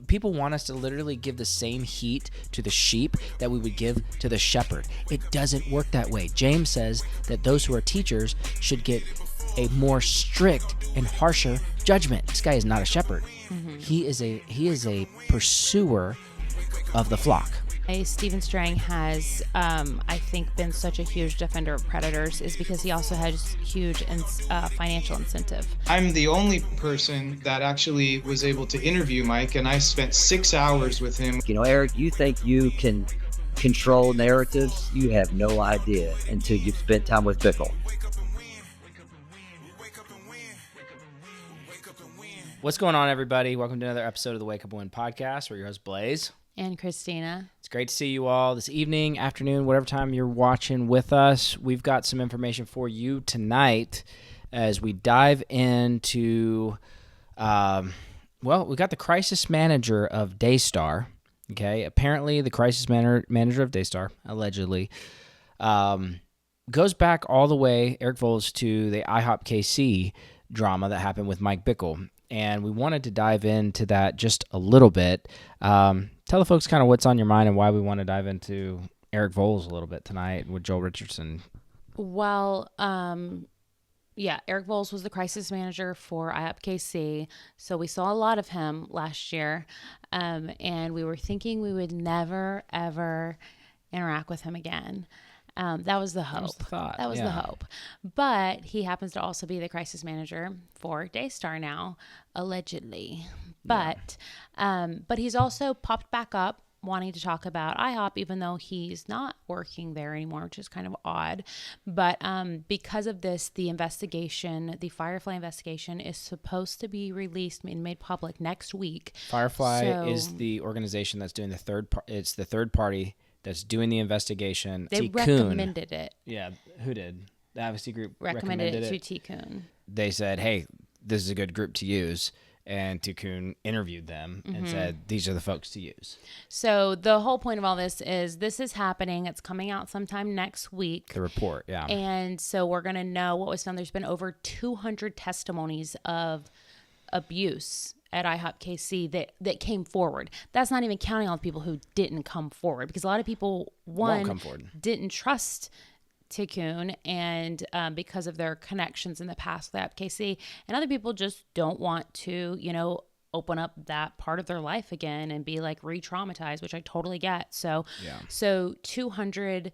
people want us to literally give the same heat to the sheep that we would give to the shepherd. It doesn't work that way. James says that those who are teachers should get a more strict and harsher judgment. This guy is not a shepherd. He is a pursuer of the flock. Stephen Strang has, I think, been such a huge defender of predators is because he also has huge financial incentive. I'm the only person that actually was able to interview Mike, and I spent 6 hours with him. You know, Eric, you think you can control narratives? You have no idea until you've spent time with Bickle. What's going on, everybody? Welcome to another episode of the Wake Up and Win podcast. We're your host, Blaise. And Christina. It's great to see you all this evening, afternoon, whatever time you're watching with us. We've got some information for you tonight as we dive into, we got the crisis manager of Daystar. Okay, apparently the crisis manager of Daystar, allegedly, goes back all the way, Eric Volz, to the IHOP KC drama that happened with Mike Bickle. And we wanted to dive into that just a little bit. Tell the folks kind of what's on your mind and why we want to dive into Eric Volz a little bit tonight with Joel Richardson. Well, Eric Volz was the crisis manager for IHOP KC. So we saw a lot of him last year. And we were thinking we would never, ever interact with him again. That was the hope. That was the hope. But he happens to also be the crisis manager for Daystar now, allegedly. But he's also popped back up wanting to talk about IHOP, even though he's not working there anymore, which is kind of odd. But because of this, the investigation, the Firefly investigation, is supposed to be released and made public next week. Firefly is the organization that's doing it's the third party that's doing the investigation. They recommended it. Yeah, who did? The advocacy group recommended it to T. Coon. They said, hey, this is a good group to use. And T. Coon interviewed them and said, these are the folks to use. So the whole point of all this is happening. It's coming out sometime next week. The report, yeah. And so we're going to know what was found. There's been over 200 testimonies of abuse at IHOP KC that came forward. That's not even counting all the people who didn't come forward, because a lot of people, didn't trust Tikkun and because of their connections in the past with IHOP KC, and other people just don't want to, open up that part of their life again and be like re-traumatized, which I totally get. So 200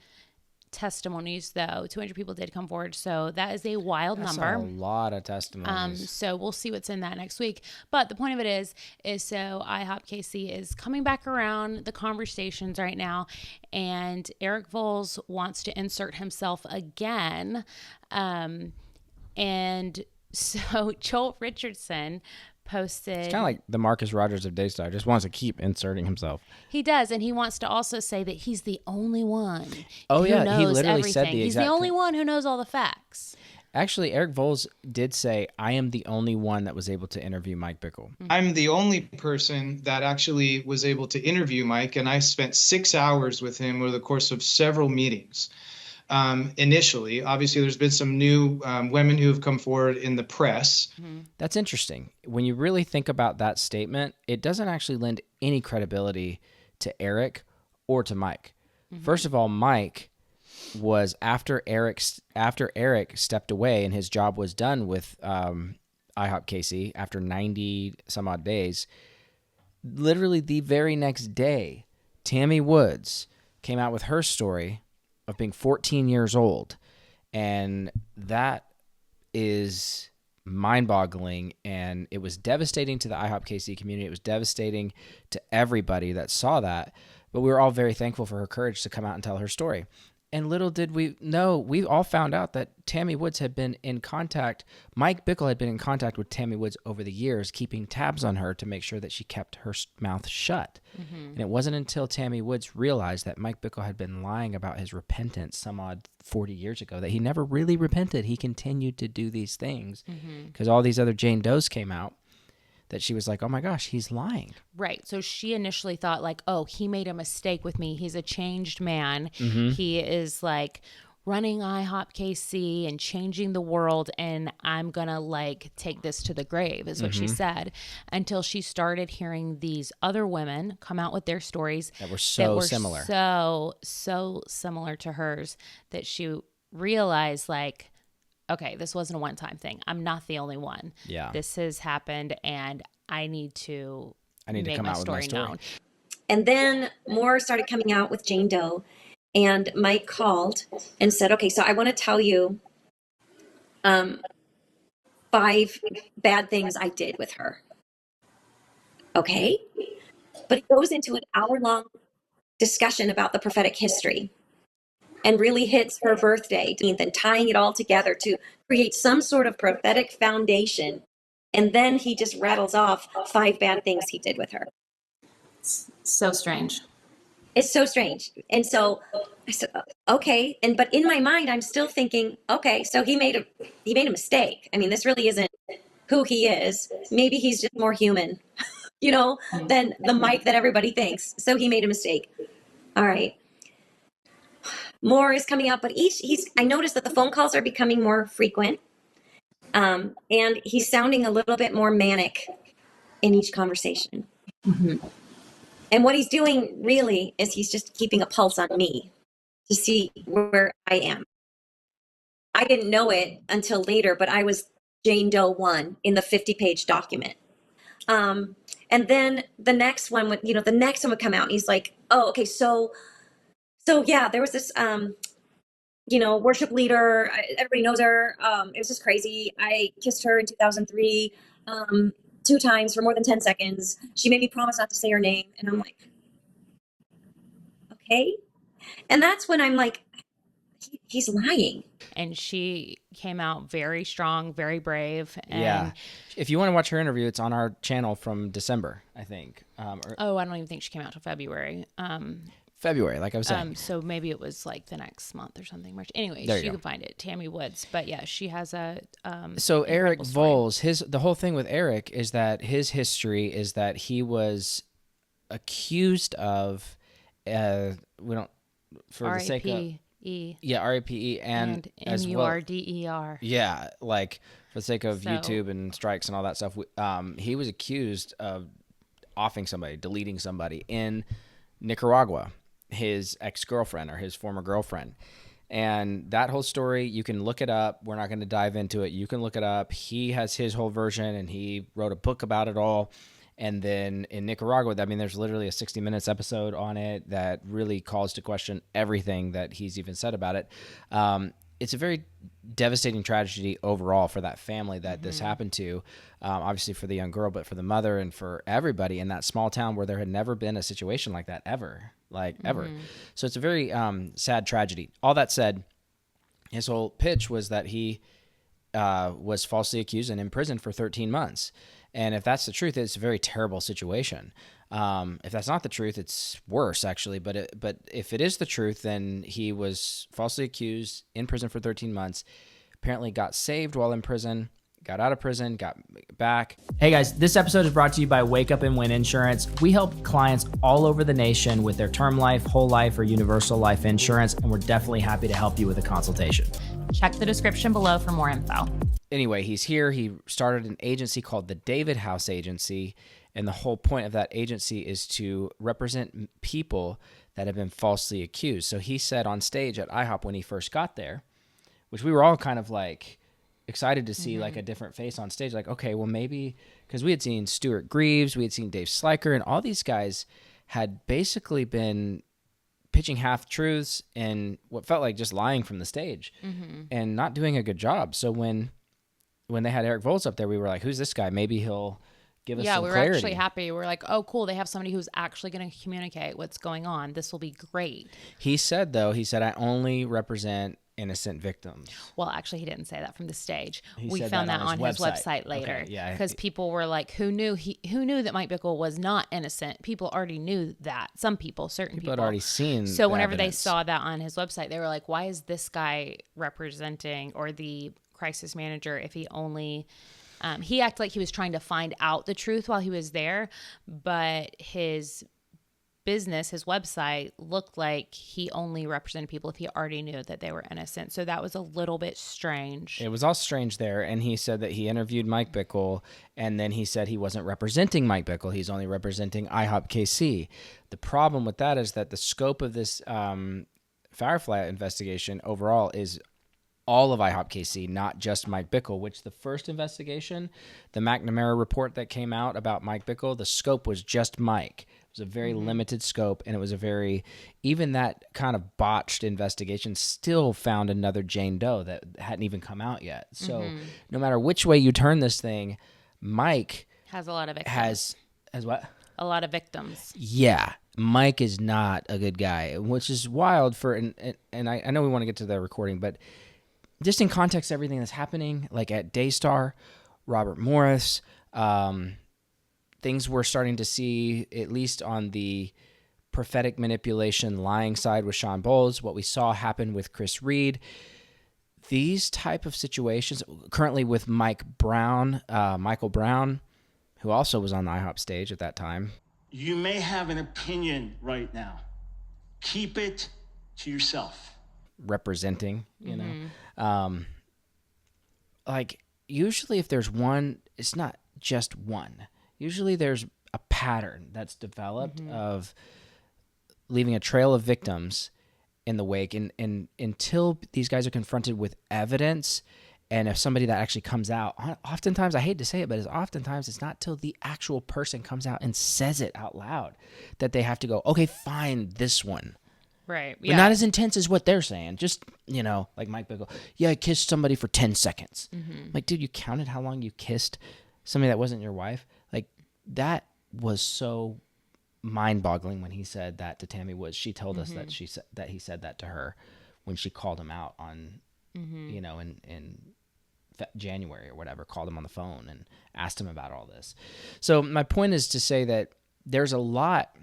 testimonies, though. 200 people did come forward, so that is a wild number. That's a lot of testimonies. So we'll see what's in that next week. But the point of it is so IHOP KC is coming back around the conversations right now, and Eric Volz wants to insert himself again. And so Joel Richardson posted. It's kind of like the Marcus Rogers of Daystar, just wants to keep inserting himself. He does, and he wants to also say that he's the only one who knows he literally everything. said the He's exact the only one who knows all the facts. Actually, Eric Volz did say, I am the only one that was able to interview Mike Bickle. I'm the only person that actually was able to interview Mike, and I spent 6 hours with him over the course of several meetings. Initially, obviously, there's been some new women who have come forward in the press. That's interesting. When you really think about that statement, it doesn't actually lend any credibility to Eric or to Mike. First of all, Mike was after Eric stepped away and his job was done with IHOP KC after 90 some odd days. Literally the very next day, Tammy Woods came out with her story of being 14 years old. And that is mind-boggling, and it was devastating to the IHOP KC community. It was devastating to everybody that saw that. But we were all very thankful for her courage to come out and tell her story. And little did we know, we all found out that Tammy Woods had been in contact, Mike Bickle had been in contact with Tammy Woods over the years, keeping tabs on her to make sure that she kept her mouth shut. And it wasn't until Tammy Woods realized that Mike Bickle had been lying about his repentance some odd 40 years ago, that he never really repented. He continued to do these things because all these other Jane Does came out, that she was like, oh my gosh, he's lying. Right. So she initially thought like, oh, he made a mistake with me. He's a changed man. He is like running IHOP KC and changing the world, and I'm gonna like take this to the grave, is what she said, until she started hearing these other women come out with their stories that were so similar, so similar to hers, that she realized, like, okay, this wasn't a one-time thing. I'm not the only one. Yeah, this has happened, and I need to make come my out with my story story known. And then more started coming out with Jane Doe. And Mike called and said, okay, so I want to tell you 5 bad things I did with her. Okay. But it goes into an hour-long discussion about the prophetic history and really hits her birthday and tying it all together to create some sort of prophetic foundation. And then he just rattles off 5 bad things he did with her. So strange. It's so strange. And so I said, okay. But in my mind, I'm still thinking, okay, so he made a mistake. I mean, this really isn't who he is. Maybe he's just more human, than the Mike that everybody thinks. So he made a mistake. All right. More is coming out, but I noticed that the phone calls are becoming more frequent. And he's sounding a little bit more manic in each conversation. Mm-hmm. And what he's doing really is he's just keeping a pulse on me to see where I am. I didn't know it until later, but I was Jane Doe 1 in the 50-page document. And then the next one would come out, and he's like, oh, okay, so yeah, there was this, worship leader. Everybody knows her. It was just crazy. I kissed her in 2003. 2 times for more than 10 seconds. She made me promise not to say her name. And I'm like, okay. And that's when I'm like, he's lying. And she came out very strong, very brave. And yeah. If you want to watch her interview, it's on our channel from December, I think. I don't even think she came out till February. February, like I was saying. So maybe it was like the next month or something. March. Anyway, you can find it. Tammy Woods. But yeah, she has a so Eric Volz, the whole thing with Eric is that his history is that he was accused of R-A-P-E. R-A-P-E and M-U-R-D-E-R. Yeah, like for the sake of YouTube and strikes and all that stuff, he was accused of offing somebody, deleting somebody in Nicaragua, his ex-girlfriend or his former girlfriend. And that whole story, you can look it up. We're not going to dive into it. You can look it up. He has his whole version, and he wrote a book about it all. And then in Nicaragua, I mean, there's literally a 60 Minutes episode on it that really calls to question everything that he's even said about it. It's a very devastating tragedy overall for that family that this happened to, obviously for the young girl, but for the mother and for everybody in that small town where there had never been a situation like that ever. So it's a very sad tragedy. All that said, his whole pitch was that he was falsely accused and imprisoned for 13 months. And if that's the truth, it's a very terrible situation. If that's not the truth, it's worse, actually. But if it is the truth, then he was falsely accused, in prison for 13 months, apparently got saved while in prison, got out of prison, got back. Hey guys, this episode is brought to you by Wake Up and Win Insurance. We help clients all over the nation with their term life, whole life, or universal life insurance, and we're definitely happy to help you with a consultation. Check the description below for more info. Anyway, he's here. He started an agency called the David House Agency, and the whole point of that agency is to represent people that have been falsely accused. So he said on stage at IHOP when he first got there, which we were all kind of like excited to see like a different face on stage. Like, okay, well maybe, because we had seen Stuart Greaves, we had seen Dave Slyker, and all these guys had basically been pitching half truths and what felt like just lying from the stage and not doing a good job. So when they had Eric Volz up there, we were like, who's this guy? Maybe he'll give us some clarity. Yeah, we were actually happy. We're like, oh, cool. They have somebody who's actually going to communicate what's going on. This will be great. He said, I only represent innocent victims. Well, actually, he didn't say that from the stage. He we found that on his website later. Okay, yeah. Because people were like, who knew that Mike Bickle was not innocent? People already knew that. Some people, certain people had already seen So whenever evidence. they saw that on his website, they were like, why is this guy representing, or the crisis manager, if he only... he acted like he was trying to find out the truth while he was there, but his business, his website, looked like he only represented people if he already knew that they were innocent. So that was a little bit strange. It was all strange there. And he said that he interviewed Mike Bickle, and then he said he wasn't representing Mike Bickle. He's only representing IHOP KC. The problem with that is that the scope of this Firefly investigation overall is all of IHOP KC, not just Mike Bickle, which the first investigation, the McNamara report that came out about Mike Bickle, the scope was just Mike. It was a very limited scope, and it was a very, even that kind of botched investigation still found another Jane Doe that hadn't even come out yet. So no matter which way you turn this thing, Mike has a lot of victims. Has what? A lot of victims. Yeah. Mike is not a good guy, which is wild for, and I know we want to get to the recording, but just in context, everything that's happening, like at Daystar, Robert Morris, things we're starting to see, at least on the prophetic manipulation lying side with Sean Bowles, what we saw happen with Chris Reed, these type of situations, currently with Michael Brown, who also was on the IHOP stage at that time. You may have an opinion right now. Keep it to yourself. Representing, you know, like usually if there's one, it's not just one. Usually there's a pattern that's developed of leaving a trail of victims in the wake, and until these guys are confronted with evidence, and if somebody that actually comes out, oftentimes, I hate to say it, but oftentimes it's not till the actual person comes out and says it out loud that they have to go, okay, fine, this one. Right. But not as intense as what they're saying. Just, you know, like Mike Bickle. Yeah, I kissed somebody for 10 seconds. Like, dude, you counted how long you kissed somebody that wasn't your wife? Like, that was so mind-boggling when he said that to Tammy Woods. She told us that he said that to her when she called him out on, you know, in January or whatever, called him on the phone and asked him about all this. So my point is to say that there's a lot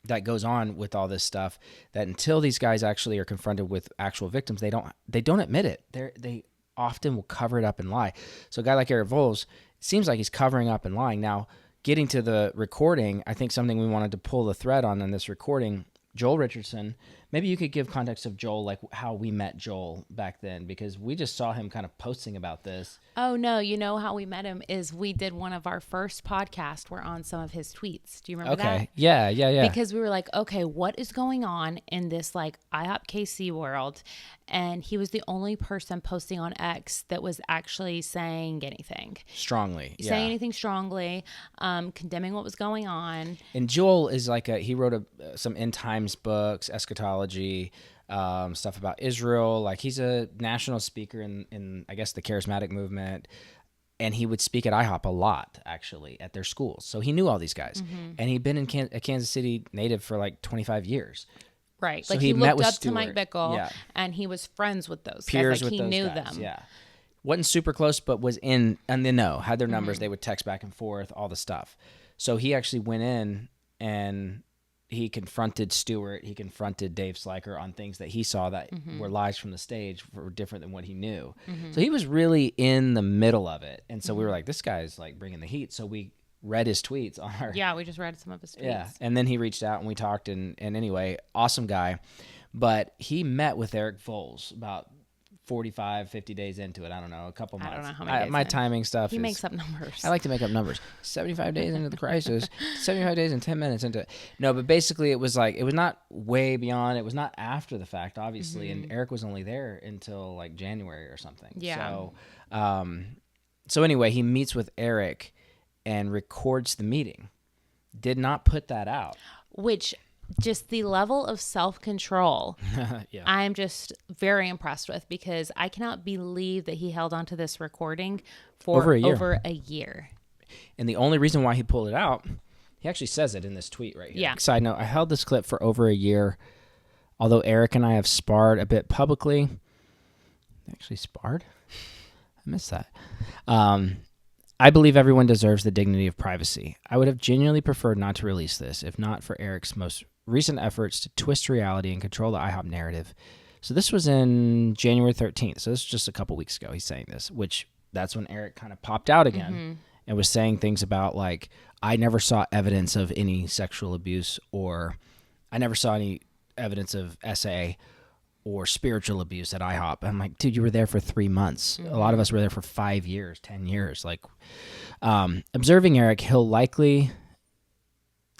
that goes on with all this stuff that until these guys actually are confronted with actual victims, they don't admit it. They often will cover it up and lie. So a guy like Eric Volz, it seems like he's covering up and lying. Now, getting to the recording, I think something we wanted to pull the thread on in this recording, Joel Richardson, maybe you could give context of Joel, like how we met Joel back then, because we just saw him kind of posting about this. Oh, no. You know how we met him is we did one of our first podcasts. We're on some of his tweets. Do you remember that? Okay. Yeah. Because we were like, okay, what is going on in this like IHOP KC world? And he was the only person posting on X that was actually saying anything. Strongly. Yeah. Saying anything strongly, condemning what was going on. And Joel is like he wrote some end times books, eschatology, stuff about Israel. Like he's a national speaker in I guess the charismatic movement, and he would speak at IHOP a lot actually at their schools. So he knew all these guys, and he'd been in a Kansas City native for like 25 years. Right, So like he he met looked with up Stewart. to Mike Bickle, Yeah. and he was friends with those Peers guys. Like with he those knew guys. them. Yeah, wasn't super close, but was in the know. Had their numbers. They would text back and forth, all the stuff. So he actually went in and he confronted Stewart. He confronted Dave Sliker on things that he saw that were lies from the stage, were different than what he knew. So he was really in the middle of it. And so we were like, this guy's like bringing the heat. So we read his tweets on our... Yeah, we just read some of his tweets. Yeah, and then he reached out and we talked. And anyway, awesome guy. But he met with Eric Volz about 45, 50 days into it. I don't know, a couple months. I don't know how many days my in. timing stuff He is... makes up numbers. I like to make up numbers. 75 days into the crisis, 75 days and 10 minutes into it. No, but basically it was like, it was not way beyond, it was not after the fact, obviously. And Eric was only there until like January or something. Yeah. So anyway, he meets with Eric and records the meeting. Did not put that out. Which, just the level of self-control, Yeah. I'm just very impressed with, because I cannot believe that he held on to this recording for Over a year. a year. And the only reason why he pulled it out, he actually says it in this tweet right here. Yeah. Side note, I held this clip for over a year, although Eric and I have sparred a bit publicly. Actually sparred? I missed that. I believe everyone deserves the dignity of privacy. I would have genuinely preferred not to release this, if not for Eric's most recent efforts to twist reality and control the IHOP narrative. So this was in January 13th. So this is just a couple weeks ago he's saying this, which that's when Eric kind of popped out again and was saying things about like, I never saw evidence of any sexual abuse, or I never saw any evidence of SA or spiritual abuse at IHOP. I'm like, dude, you were there for 3 months. A lot of us were there for 5 years, 10 years. Like, observing Eric, he'll likely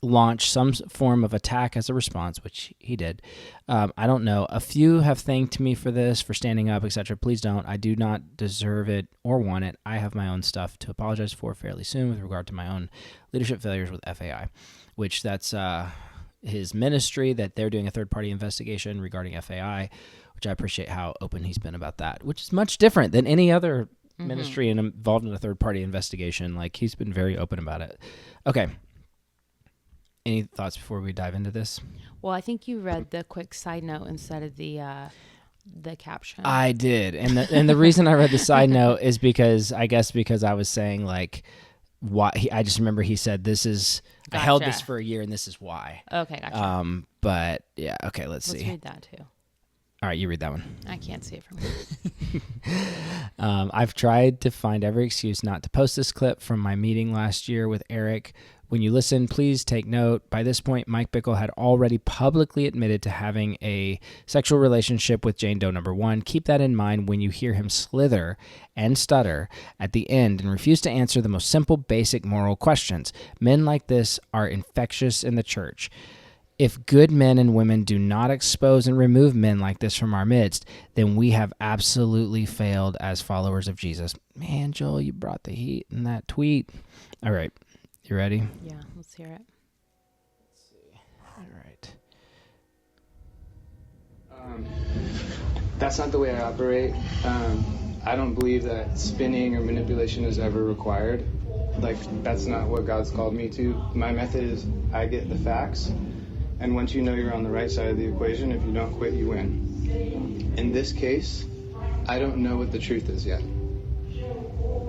launch some form of attack as a response, which he did. I don't know. A few have thanked me for this, for standing up, etc. Please don't. I do not deserve it or want it. I have my own stuff to apologize for fairly soon with regard to my own leadership failures with FAI, which that's his ministry, that they're doing a third-party investigation regarding FAI, which I appreciate how open he's been about that, which is much different than any other ministry involved in a third-party investigation. Like, he's been very open about it. Okay. Any thoughts before we dive into this? Well, I think you read the quick side note instead of the caption. I did, and the reason I read the side note is because I was saying like, why. I just remember he said, "This is I held this for a year, and this is why." Okay, gotcha. But yeah, okay. Let's see. Let's read that too. All right, you read that one. I can't see it from here. I've tried to find every excuse not to post this clip from my meeting last year with Eric. When you listen, please take note. By this point, Mike Bickle had already publicly admitted to having a sexual relationship with Jane Doe number 1. Keep that in mind when you hear him slither and stutter at the end and refuse to answer the most simple, basic moral questions. Men like this are infectious in the church. If good men and women do not expose and remove men like this from our midst, then we have absolutely failed as followers of Jesus. Man, Joel, you brought the heat in that tweet. All right. You ready? Yeah, let's hear it. Let's see. All right. That's not the way I operate. I don't believe that spinning or manipulation is ever required. Like, that's not what God's called me to. My method is I get the facts, and once you know you're on the right side of the equation, if you don't quit, you win. In this case, I don't know what the truth is yet.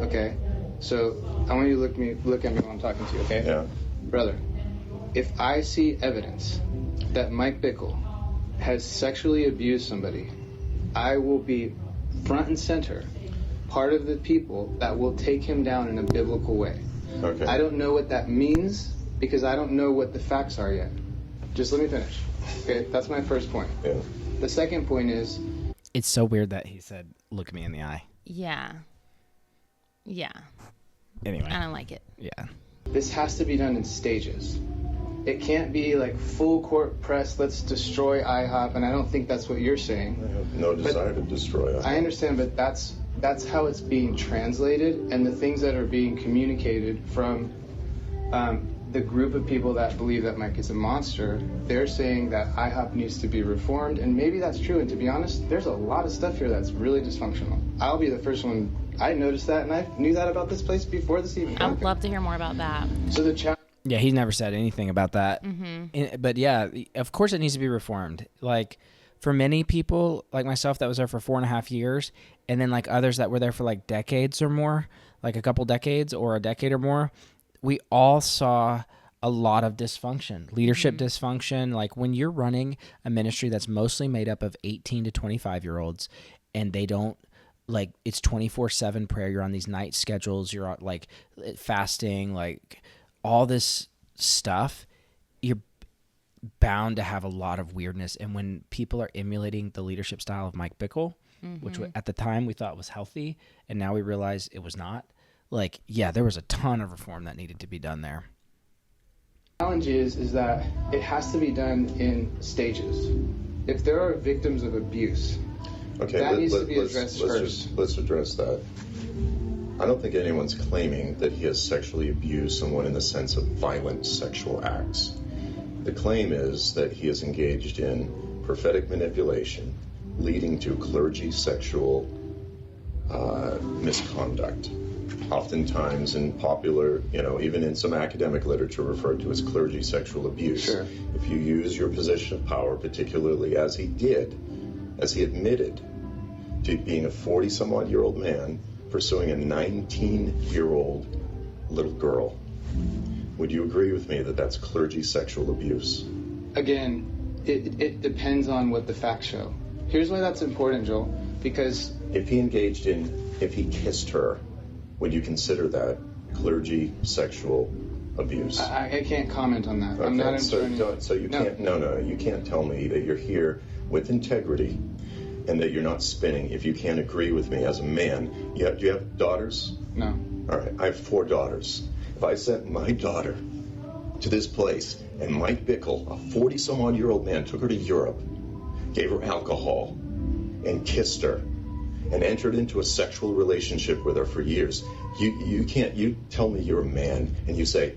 Okay? So I want you to look at me while I'm talking to you, okay? Yeah. Brother, if I see evidence that Mike Bickle has sexually abused somebody, I will be front and center, part of the people that will take him down in a biblical way. Okay. I don't know what that means because I don't know what the facts are yet. Just let me finish. Okay, that's my first point. Yeah. The second point is... It's so weird that he said, look me in the eye. Yeah. Yeah. Anyway. I don't like it. Yeah. This has to be done in stages. It can't be like full court press, let's destroy IHOP, and I don't think that's what you're saying. I have no desire to destroy IHOP. I understand, but that's how it's being translated, and the things that are being communicated from the group of people that believe that Mike is a monster, they're saying that IHOP needs to be reformed, and maybe that's true, and to be honest, there's a lot of stuff here that's really dysfunctional. I'll be the first one. I noticed that, and I knew that about this place before this even happened. I'd love to hear more about that. So yeah, he's never said anything about that. Mm-hmm. But yeah, of course it needs to be reformed. Like, for many people, like myself, that was there for 4.5 years, and then like others that were there for like decades or more, like a couple decades or a decade or more, we all saw a lot of dysfunction, leadership dysfunction. Like, when you're running a ministry that's mostly made up of 18 to 25-year-olds, and they don't, like, it's 24/7 prayer. You're on these night schedules. You're on, like, fasting, like all this stuff. You're bound to have a lot of weirdness. And when people are emulating the leadership style of Mike Bickle, which at the time we thought was healthy, and now we realize it was not. Like, yeah, there was a ton of reform that needed to be done there. The challenge is that it has to be done in stages. If there are victims of abuse, that needs to be addressed first. Let's address that. I don't think anyone's claiming that he has sexually abused someone in the sense of violent sexual acts. The claim is that he is engaged in prophetic manipulation, leading to clergy sexual misconduct. Oftentimes in popular, even in some academic literature, referred to as clergy sexual abuse. Sure. If you use your position of power, particularly as he did, as he admitted to being a 40-some-odd-year-old man pursuing a 19-year-old little girl, would you agree with me that that's clergy sexual abuse? Again, it depends on what the facts show. Here's why that's important, Joel, because... If he kissed her, would you consider that clergy sexual abuse. I can't comment on that. Okay, I'm not an so, attorney. so you can't. No, you can't tell me that you're here with integrity and that you're not spinning if you can't agree with me as a man. Do you have daughters? No. All right, I have 4 daughters. If I sent my daughter to this place and Mike Bickle, a 40-some-odd-year-old man, took her to Europe, gave her alcohol, and kissed her, and entered into a sexual relationship with her for years, you tell me you're a man and you say,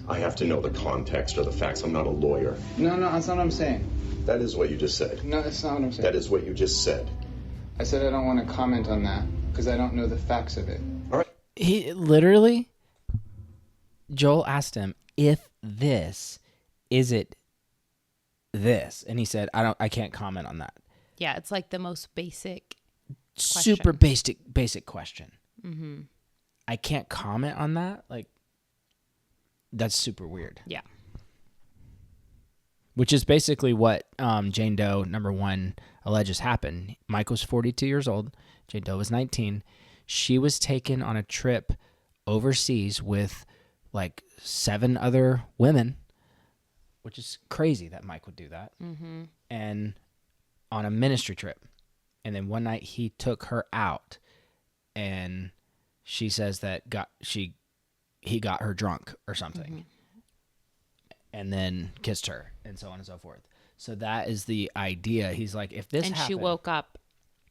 I have to know the context or the facts. I'm not a lawyer. No, that's not what I'm saying. That is what you just said. No, that's not what I'm saying. That is what you just said. I said I don't want to comment on that because I don't know the facts of it. All right. He literally, Joel asked him, if this, is it this? And he said, I can't comment on that. Yeah, it's like the most basic question. Super basic question. Mm-hmm. I can't comment on that. Like, that's super weird. Yeah. Which is basically what Jane Doe #1 alleges happened. Mike was 42 years old. Jane Doe was 19. She was taken on a trip overseas with like 7 other women, which is crazy that Mike would do that. Mm-hmm. And on a ministry trip. And then one night he took her out, and she says that he got her drunk or something. Mm-hmm. And then kissed her, and so on and so forth. So that is the idea. He's like, if this happened, she woke up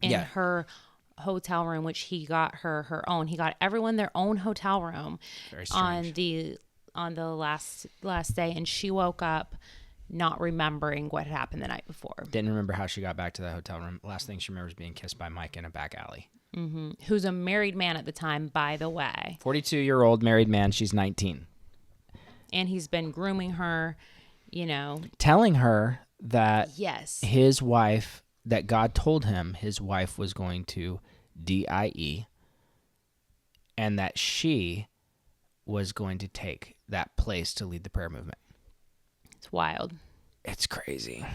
in her hotel room, which he got her own. He got everyone their own hotel room on the last day, and she woke up not remembering what had happened the night before. Didn't remember how she got back to the hotel room. Last thing she remembers being kissed by Mike in a back alley. Mm-hmm. Who's a married man at the time, by the way. 42-year-old married man. She's 19. And he's been grooming her, telling her that yes, his wife, that God told him his wife was going to DIE, and that she was going to take that place to lead the prayer movement. It's wild. It's crazy.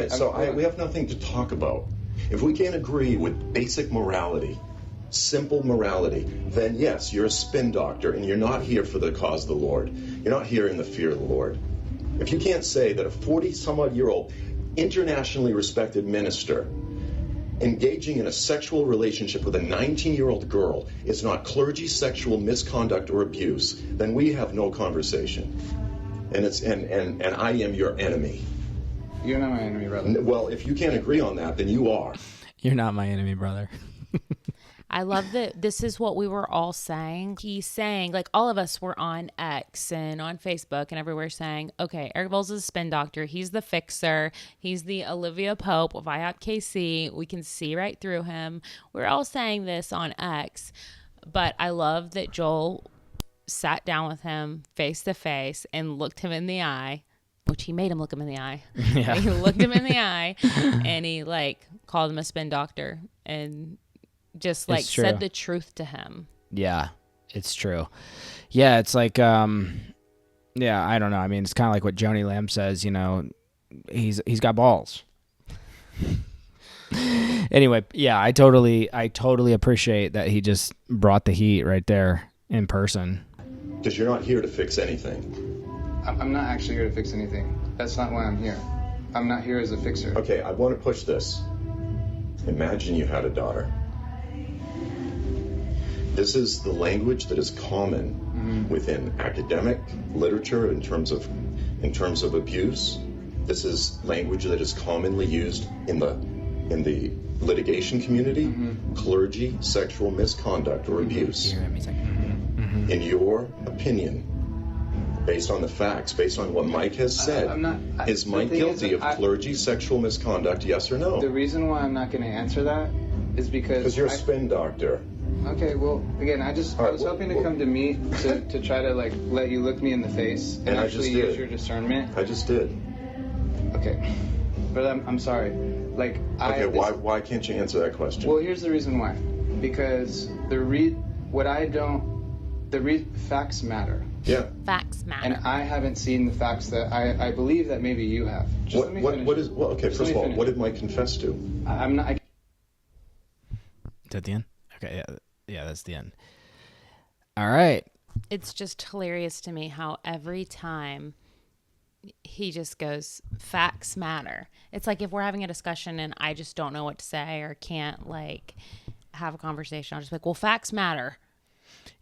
So we have nothing to talk about. If we can't agree with basic morality, simple morality, then yes, you're a spin doctor and you're not here for the cause of the Lord. You're not here in the fear of the Lord. If you can't say that a 40-some-odd-year-old internationally respected minister engaging in a sexual relationship with a 19-year-old girl is not clergy sexual misconduct or abuse, then we have no conversation. And I am your enemy. You're not my enemy, brother. Well, if you can't agree on that, then you are. You're not my enemy, brother. I love that this is what we were all saying. He's saying, like, all of us were on X and on Facebook and everywhere saying, okay, Eric Volz is a spin doctor. He's the fixer. He's the Olivia Pope of IHOP KC. We can see right through him. We're all saying this on X. But I love that Joel sat down with him face to face and looked him in the eye, which he made him look him in the eye. Yeah. He looked him in the eye and he called him a spin doctor and just said the truth to him. Yeah, it's true. Yeah, it's like, I don't know. I mean, it's kind of like what Joni Lamb says, he's got balls. Anyway, yeah, I totally appreciate that he just brought the heat right there in person. Because you're not here to fix anything. I'm not actually here to fix anything. That's not why I'm here. I'm not here as a fixer. Okay, I want to push this. Imagine you had a daughter. This is the language that is common within academic literature in terms of abuse. This is language that is commonly used in the litigation community, clergy, sexual misconduct or abuse. In your opinion, based on the facts, based on what Mike has said, is Mike guilty of clergy sexual misconduct, yes or no? The reason why I'm not going to answer that is because you're a spin doctor. Okay, well, again, I was hoping to come to me to try to let you look me in the face and actually use your discernment. I just did. Okay, but I'm sorry. Why can't you answer that question? Well, here's the reason why. Because facts matter. Yeah. Facts matter. And I haven't seen the facts that I believe that maybe you have. Just let me finish. First of all, what did Mike confess to? I'm not. Is that the end? Okay, yeah, that's the end. All right. It's just hilarious to me how every time he just goes, facts matter. It's like if we're having a discussion and I just don't know what to say or can't like have a conversation, I'll just be like, well, facts matter.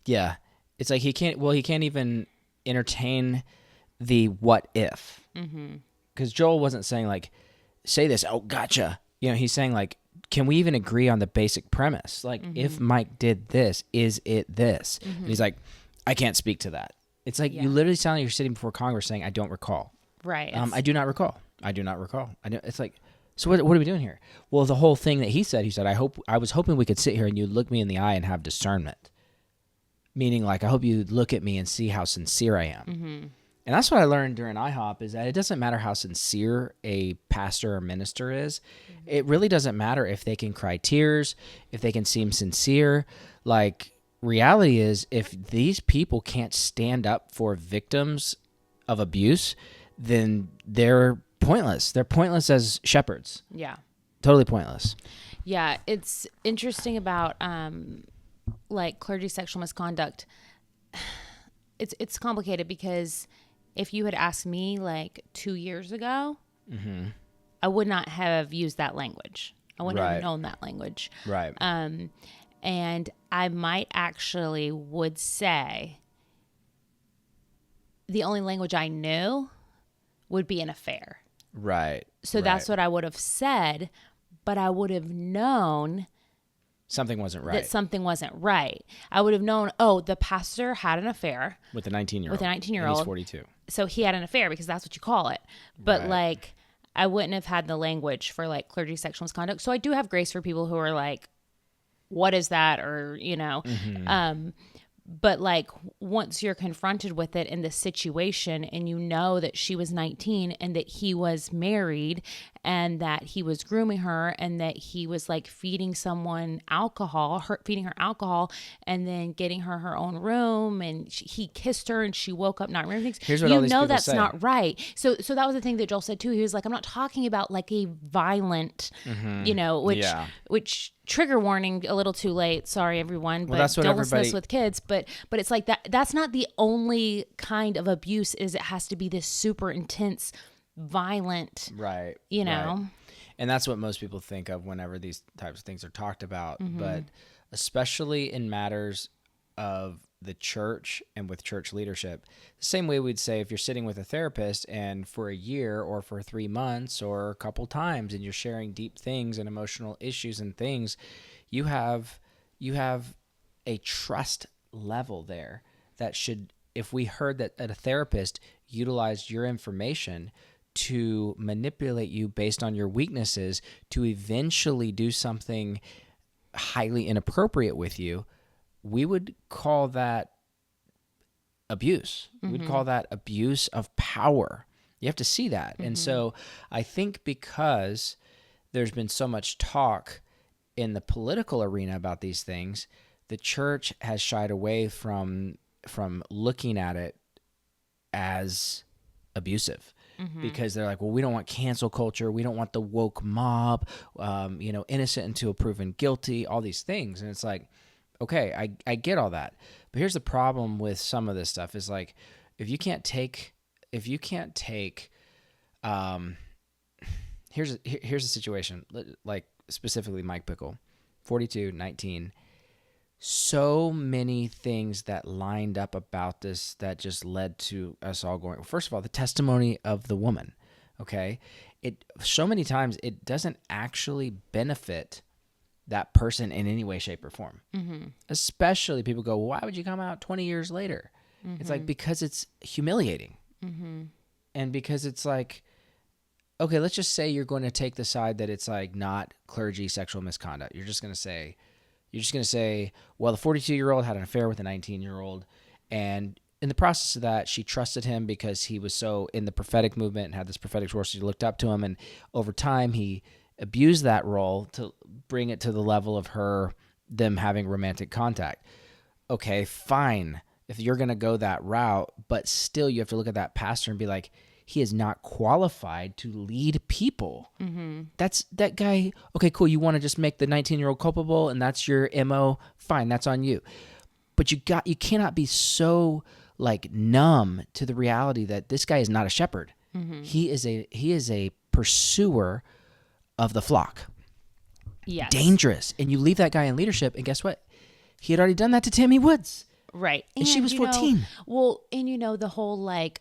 Yeah. It's like he can't even entertain the what if. Because Joel wasn't saying like, say this, oh, gotcha. He's saying like, can we even agree on the basic premise? Like, if Mike did this, is it this? And he's like, I can't speak to that. It's like you literally sound like you're sitting before Congress saying, I don't recall. Right. I do not recall. It's like, so what are we doing here? Well, the whole thing that he said, I was hoping we could sit here and you look me in the eye and have discernment. Meaning like, I hope you look at me and see how sincere I am. And that's what I learned during IHOP is that it doesn't matter how sincere a pastor or minister is. It really doesn't matter if they can cry tears, if they can seem sincere. Like, reality is if these people can't stand up for victims of abuse, then they're pointless. They're pointless as shepherds. Yeah. Totally pointless. Yeah. It's interesting about like clergy sexual misconduct. It's complicated because if you had asked me like 2 years ago, I would not have used that language. I wouldn't have known that language. Right. And I might actually would say the only language I knew would be an affair. Right. So that's what I would have said, but I would have known something wasn't right. That something wasn't right. I would have known, oh, the pastor had an affair. With a 19-year-old. With a 19-year-old. He's 42. So he had an affair because that's what you call it. But like, I wouldn't have had the language for like clergy sexual misconduct. So I do have grace for people who are like, what is that? Or, but like once you're confronted with it in the situation and you know that she was 19 and that he was married and that he was grooming her and that he was like feeding someone alcohol, feeding her alcohol and then getting her own room and he kissed her and she woke up not remembering things. Here's what all these people that's say. not right. So that was the thing that Joel said too. He was like, I'm not talking about like a violent, which trigger warning a little too late. Sorry, everyone, but that's what don't listen to this with kids. But it's like that's not the only kind of abuse. Is it has to be this super intense, violent, right? Right. And that's what most people think of whenever these types of things are talked about. But especially in matters of the church and with church leadership, the same way we'd say if you're sitting with a therapist and for a year or for 3 months or a couple times and you're sharing deep things and emotional issues and things, you have a trust level there that should, if we heard that a therapist utilized your information to manipulate you based on your weaknesses to eventually do something highly inappropriate with you, we would call that abuse. We'd call that abuse of power. You have to see that. And so I think because there's been so much talk in the political arena about these things, the church has shied away from looking at it as abusive. Because they're like, well, we don't want cancel culture. We don't want the woke mob, innocent until proven guilty, all these things. And it's like, okay, I get all that. But here's the problem with some of this stuff is like, if you can't take, here's the situation, like specifically Mike Pickle, 42, 19, so many things that lined up about this that just led to us all going, first of all, the testimony of the woman, okay? So many times it doesn't actually benefit that person in any way, shape, or form. Especially people go, well, why would you come out 20 years later? It's like, because it's humiliating. And because it's like, okay, let's just say you're going to take the side that it's like not clergy sexual misconduct. You're just going to say, well, the 42-year-old had an affair with a 19-year-old. And in the process of that, she trusted him because he was so in the prophetic movement and had this prophetic source. She looked up to him. And over time, he abused that role to bring it to the level of them having romantic contact. Okay, fine. If you're going to go that route, but still you have to look at that pastor and be like, he is not qualified to lead people. That's that guy. Okay, cool. You want to just make the 19-year-old culpable and that's your MO? Fine, that's on you. But you cannot be so like numb to the reality that this guy is not a shepherd. He is a pursuer of the flock. Yes. Dangerous. And you leave that guy in leadership, and guess what? He had already done that to Tammy Woods. Right. And she was 14. And the whole like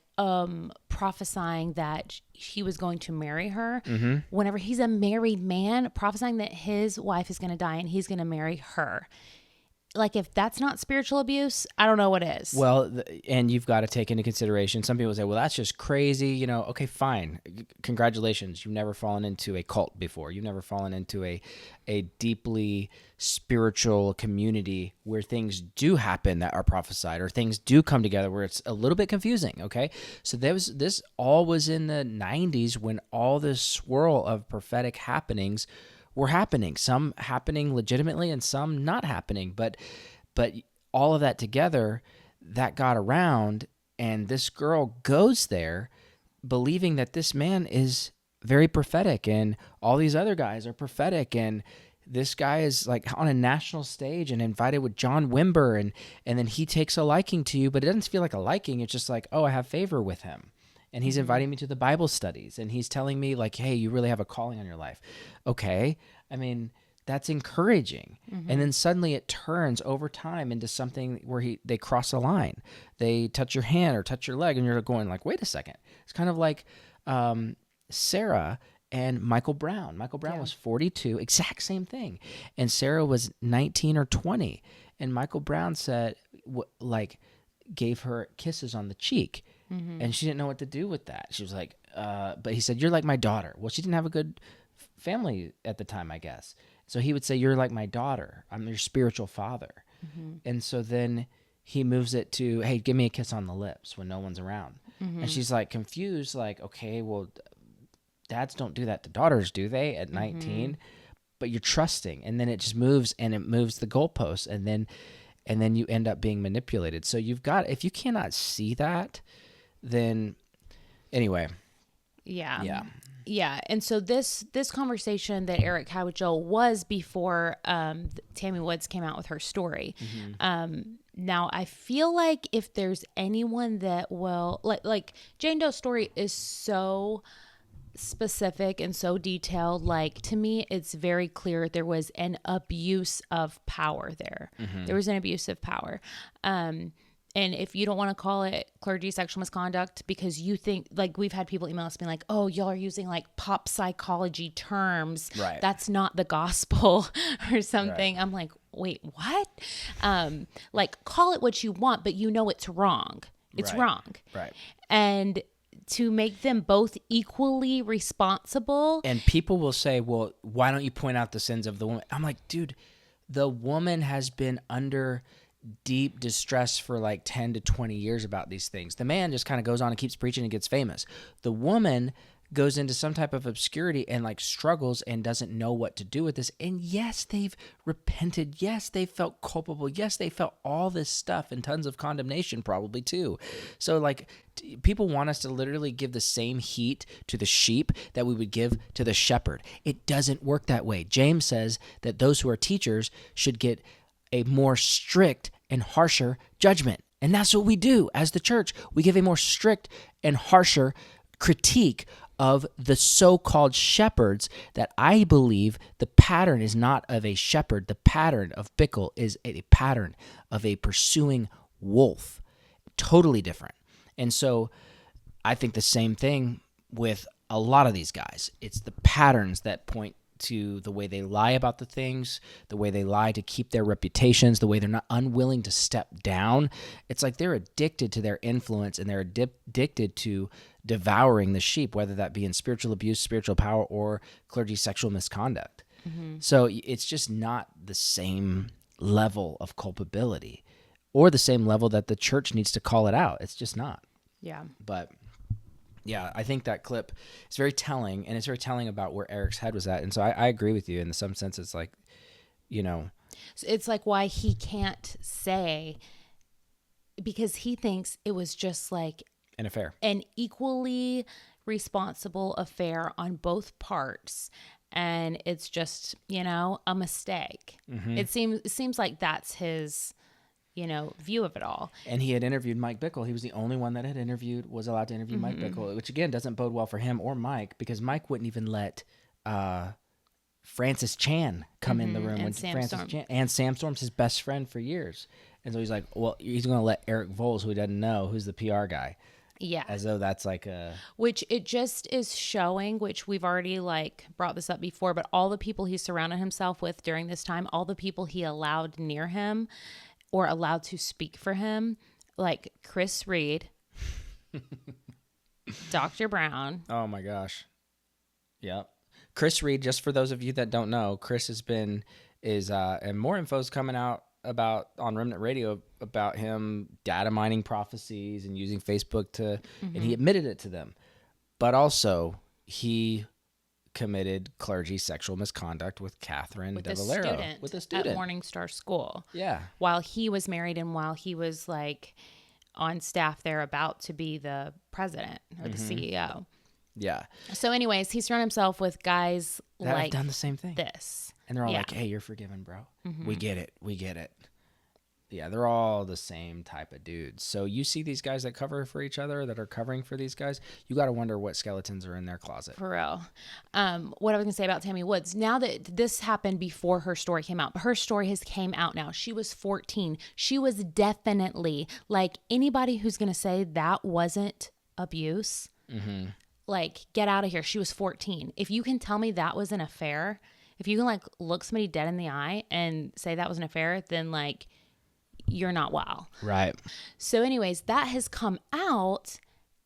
prophesying that he was going to marry her. Whenever he's a married man, prophesying that his wife is going to die and he's going to marry her. Like, if that's not spiritual abuse, I don't know what is. Well, and you've got to take into consideration, some people say, well, that's just crazy. Okay, fine. Congratulations. You've never fallen into a cult before. You've never fallen into a deeply spiritual community where things do happen that are prophesied, or things do come together where it's a little bit confusing, okay? So this all was in the 90s when all this swirl of prophetic happenings were happening, some happening legitimately and some not happening. But all of that together, that got around, and this girl goes there believing that this man is very prophetic and all these other guys are prophetic, and this guy is like on a national stage and invited with John Wimber, and then he takes a liking to you, but it doesn't feel like a liking. It's just like, oh, I have favor with him. And he's inviting me to the Bible studies, and he's telling me like, hey, you really have a calling on your life. Okay. I mean, that's encouraging. And then suddenly it turns over time into something where they cross a line. They touch your hand or touch your leg, and you're going like, wait a second. It's kind of like Sarah and Michael Brown. Michael Brown was 42, exact same thing. And Sarah was 19 or 20. And Michael Brown said, gave her kisses on the cheek. And she didn't know what to do with that. She was like, but he said, you're like my daughter. Well, she didn't have a good family at the time, I guess. So he would say, you're like my daughter. I'm your spiritual father. And so then he moves it to, hey, give me a kiss on the lips when no one's around. And she's like confused, like, okay, well, dads don't do that to daughters, do they, at 19? But you're trusting. And then it just moves, and it moves the goalposts. And then you end up being manipulated. So if you cannot see that, then anyway. Yeah. And so this conversation that Eric had with Joel was before Tammy Woods came out with her story. Now I feel like if there's anyone that will like Jane Doe's story is so specific and so detailed, like to me it's very clear there was an abuse of power there. There was an abuse of power. And if you don't want to call it clergy sexual misconduct because you think, like, we've had people email us being like, oh, y'all are using like pop psychology terms. Right. That's not the gospel or something. Right. I'm like, wait, what? Like, call it what you want, but you know it's wrong. It's wrong. Right. And to make them both equally responsible. And people will say, well, why don't you point out the sins of the woman? I'm like, dude, the woman has been under deep distress for like 10 to 20 years about these things. The man just kind of goes on and keeps preaching and gets famous. The woman goes into some type of obscurity and like struggles and doesn't know what to do with this. And yes, they've repented. Yes, they felt culpable. Yes, they felt all this stuff and tons of condemnation probably too. So like people want us to literally give the same heat to the sheep that we would give to the shepherd. It doesn't work that way. James says that those who are teachers should get a more strict and harsher judgment. And that's what we do as the church. We give a more strict and harsher critique of the so-called shepherds that I believe the pattern is not of a shepherd. The pattern of Bickle is a pattern of a pursuing wolf. Totally different. And so I think the same thing with a lot of these guys. It's the patterns that point to the way they lie about the things, the way they lie to keep their reputations, the way they're not unwilling to step down. It's like they're addicted to their influence, and they're addicted to devouring the sheep, whether that be in spiritual abuse, spiritual power, or clergy sexual misconduct. So it's just not the same level of culpability or the same level that the church needs to call it out. It's just not. Yeah. But yeah, I think that clip is very telling, and it's very telling about where Eric's head was at. And so I agree with you in some sense. It's like, it's like why he can't say, because he thinks it was just like an affair, an equally responsible affair on both parts. And it's just, a mistake. It seems like that's his view of it all. And he had interviewed Mike Bickle. He was the only one that was allowed to interview Mike Bickle, which again doesn't bode well for him or Mike, because Mike wouldn't even let Francis Chan come in the room And when Sam Francis Storm. Chan, and Sam Storm's his best friend for years. And so he's like, well, he's going to let Eric Volz, who he doesn't know, who's the PR guy. Yeah. As though that's like a... Which it just is showing, which we've already brought this up before, but all the people he surrounded himself with during this time, all the people he allowed near him or allowed to speak for him, like Chris Reed, Dr. Brown. Oh my gosh. Yep. Chris Reed, just for those of you that don't know, Chris and more info's coming out about on Remnant Radio about him data mining prophecies and using Facebook and he admitted it to them. But also he committed clergy sexual misconduct with Catherine With De a Valero. student With a student. at Morning Star School. Yeah. While he was married and while he was on staff there about to be the president or the CEO. Yeah. So anyways, he surrounded himself with guys That have done the same thing. this. And they're all Yeah. like, hey, you're forgiven, bro. We get it. We get it. Yeah, they're all the same type of dudes. So you see these guys that cover for each other, that are covering for these guys, you got to wonder what skeletons are in their closet. For real. What I was going to say about Tammy Woods, now that this happened before her story came out, but her story has came out now. She was 14. She was definitely, anybody who's going to say that wasn't abuse, get out of here. She was 14. If you can tell me that was an affair, if you can look somebody dead in the eye and say that was an affair, then you're not well. Right. So anyways, that has come out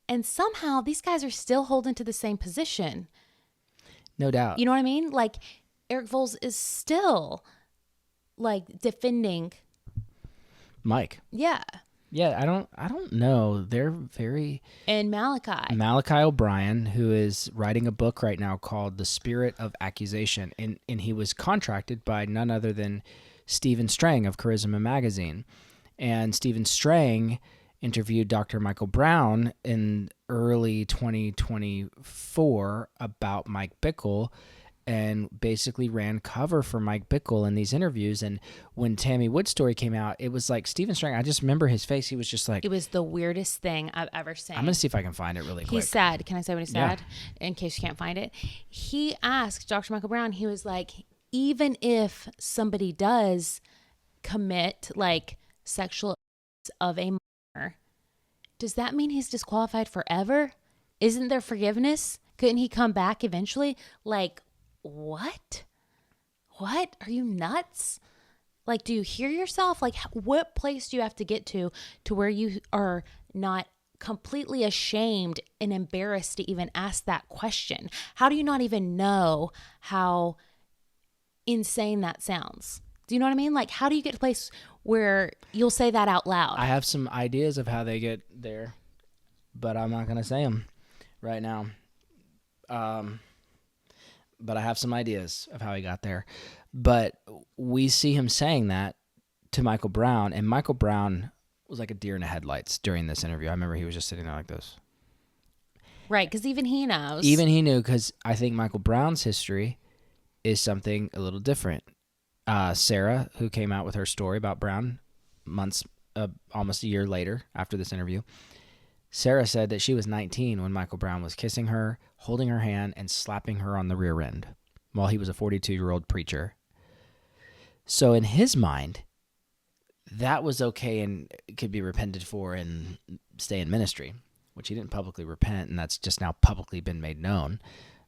and somehow these guys are still holding to the same position. No doubt. You know what I mean? Eric Volz is still defending Mike. Yeah. Yeah, I don't know. They're very... And Malachi O'Brien, who is writing a book right now called The Spirit of Accusation, and he was contracted by none other than Stephen Strang of Charisma Magazine. And Stephen Strang interviewed Dr. Michael Brown in early 2024 about Mike Bickle, and basically ran cover for Mike Bickle in these interviews. And when Tammy Wood's story came out, it was like Stephen Strang, I just remember his face. He was just like... It was the weirdest thing I've ever seen. I'm going to see if I can find it really quick. He said, can I say what he said? Yeah. In case you can't find it. He asked Dr. Michael Brown, he was like, even if somebody does commit sexual acts of a minor, does that mean he's disqualified forever? Isn't there forgiveness? Couldn't he come back eventually? What? Are you nuts? Do you hear yourself? What place do you have to get to where you are not completely ashamed and embarrassed to even ask that question? How do you not even know how insane that sounds? Do you know what I mean? How do you get to a place where you'll say that out loud? I have some ideas of how they get there, but I'm not going to say them right now. But I have some ideas of how he got there. But we see him saying that to Michael Brown, and Michael Brown was like a deer in the headlights during this interview. I remember he was just sitting there like this. Right, because even he knows. Even he knew, because I think Michael Brown's history is something a little different. Sarah, who came out with her story about Brown almost a year later after this interview, Sarah said that she was 19 when Michael Brown was kissing her, holding her hand, and slapping her on the rear end while he was a 42-year-old preacher. So in his mind, that was okay and could be repented for and stay in ministry, which he didn't publicly repent, and that's just now publicly been made known.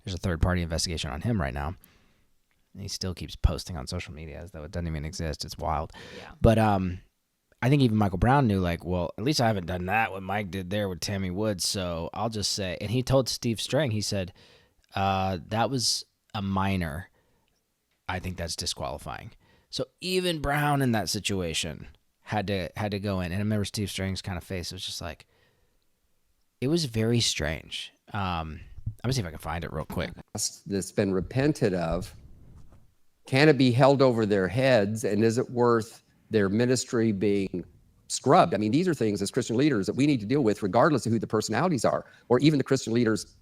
There's a third-party investigation on him right now. And he still keeps posting on social media as though it doesn't even exist. It's wild. Yeah. But I think even Michael Brown knew, well, at least I haven't done that, what Mike did there with Tammy Woods, so I'll just say, and he told Steve Strang, he said, that was a minor. I think that's disqualifying. So even Brown in that situation had to go in. And I remember Steve Strang's kind of face. It was just it was very strange. I'm going to see if I can find it real quick. That's been repented of. Can it be held over their heads, and is it worth their ministry being scrubbed? I mean, these are things as Christian leaders that we need to deal with regardless of who the personalities are, or even the Christian leaders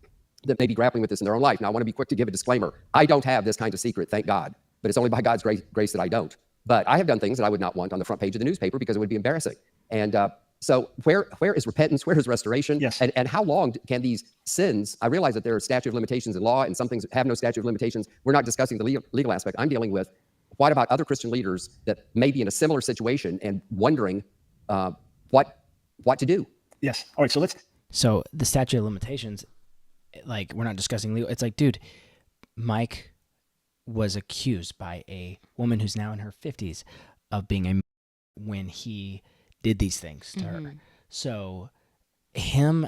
that may be grappling with this in their own life. Now, I want to be quick to give a disclaimer. I don't have this kind of secret, thank God, but it's only by God's grace that I don't. But I have done things that I would not want on the front page of the newspaper because it would be embarrassing. And so where is repentance? Where is restoration? Yes. And how long can these sins, I realize that there are statute of limitations in law and some things have no statute of limitations. We're not discussing the legal aspect. I'm dealing with what about other Christian leaders that may be in a similar situation and wondering what to do? Yes. All right. So the statute of limitations, like we're not discussing legal. It's like, dude, Mike was accused by a woman who's now in her 50s of being a when he did these things to her. So him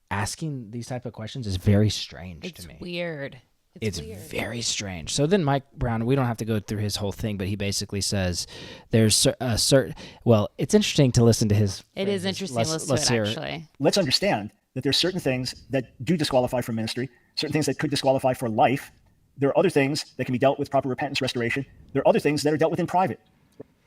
asking these type of questions is very strange to me. Weird. It's very strange. So then Mike Brown, we don't have to go through his whole thing, but he basically says there's a certain, well, it's interesting to listen to his. It is interesting to listen to it, actually. Let's understand that there's certain things that do disqualify from ministry, certain things that could disqualify for life. There are other things that can be dealt with proper repentance, restoration. There are other things that are dealt with in private.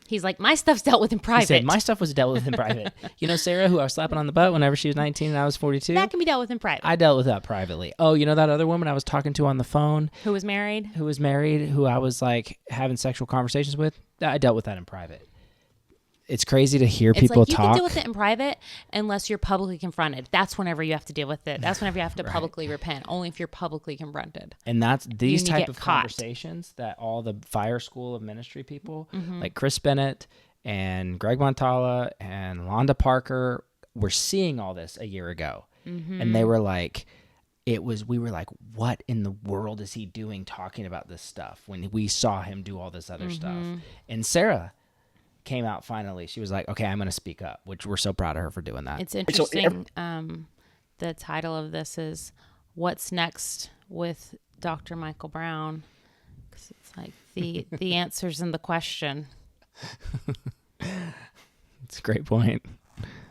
He's like, my stuff's dealt with in private. He said, my stuff was dealt with in private. You know, Sarah, who I was slapping on the butt whenever she was 19 and I was 42? That can be dealt with in private. I dealt with that privately. Oh, you know that other woman I was talking to on the phone? Who was married? Who I was like having sexual conversations with? I dealt with that in private. It's crazy to hear people like you talk. can deal with it in private unless you're publicly confronted. That's whenever you have to deal with it. That's whenever you have to publicly repent. Only if you're publicly confronted. And that's these type of caught. conversations that all the Fire School of Ministry people, like Chris Bennett and Greg Montala and Londa Parker, were seeing all this a year ago. And they were like, we were like, what in the world is he doing talking about this stuff when we saw him do all this other stuff? And Sarah came out finally. She was like, okay, I'm going to speak up, which we're so proud of her for doing that. It's interesting. The title of this is What's Next with Dr. Michael Brown? Because it's like the answer's in the question. It's a great point.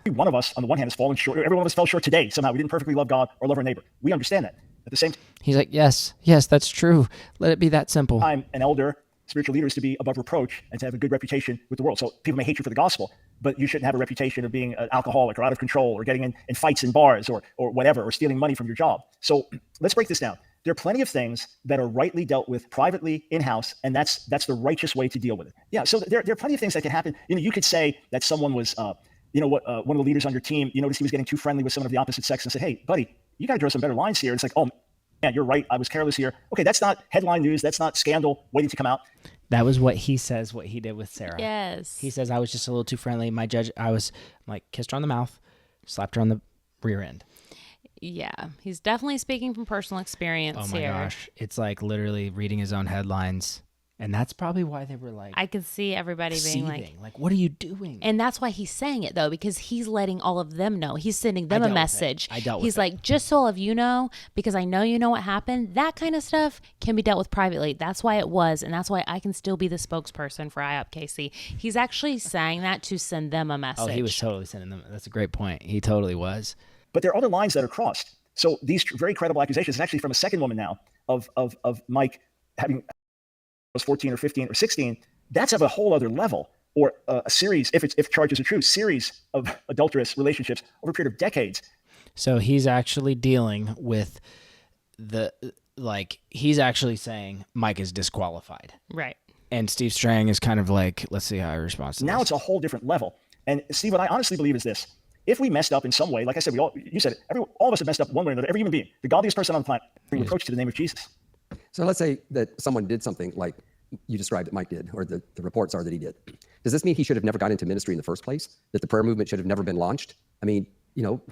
Every one of us, on the one hand, has fallen short. Every one of us fell short today. Somehow we didn't perfectly love God or love our neighbor. We understand that. At the same time, he's like, yes, that's true. Let it be that simple. I'm an elder. Spiritual leader is to be above reproach and to have a good reputation with the world. So people may hate you for the gospel, but you shouldn't have a reputation of being an alcoholic or out of control or getting in fights in bars or whatever, or stealing money from your job. So let's break this down. There are plenty of things that are rightly dealt with privately in-house, and that's the righteous way to deal with it. Yeah, so there are plenty of things that can happen. You know, you could say that someone was, one of the leaders on your team, you noticed he was getting too friendly with someone of the opposite sex and said, hey, buddy, you got to draw some better lines here. It's like, oh, man, you're right. I was careless here. Okay, that's not headline news. That's not scandal waiting to come out. That was what he says, what he did with Sarah. Yes. He says, I was just a little too friendly. I was like, kissed her on the mouth, slapped her on the rear end. Yeah. He's definitely speaking from personal experience here. Oh my gosh. It's like literally reading his own headlines. And that's probably why they were like, I could see everybody being like, what are you doing? And that's why he's saying it though, because he's letting all of them know. He's sending them a message. He's like, just so all of you know, because I know you know what happened, that kind of stuff can be dealt with privately. That's why it was. And that's why I can still be the spokesperson for IHOP KC. He's actually saying that to send them a message. Oh, he was totally sending them. That's a great point. He totally was. But there are other lines that are crossed. So these very credible accusations, actually from a second woman now of Mike having was 14 or 15 or 16, that's of a whole other level, or a series, if charges are true, series of adulterous relationships over a period of decades. So he's actually dealing with he's actually saying Mike is disqualified. Right. And Steve Strang is kind of like, let's see how he responds to now this. It's a whole different level. And Steve, what I honestly believe is this. If we messed up in some way, like I said, you said it, all of us have messed up one way or another, every human being, the godliest person on the planet, bring reproach to the name of Jesus. So let's say that someone did something like you described that Mike did, or the reports are that he did. Does this mean he should have never got into ministry in the first place? That the prayer movement should have never been launched? I mean,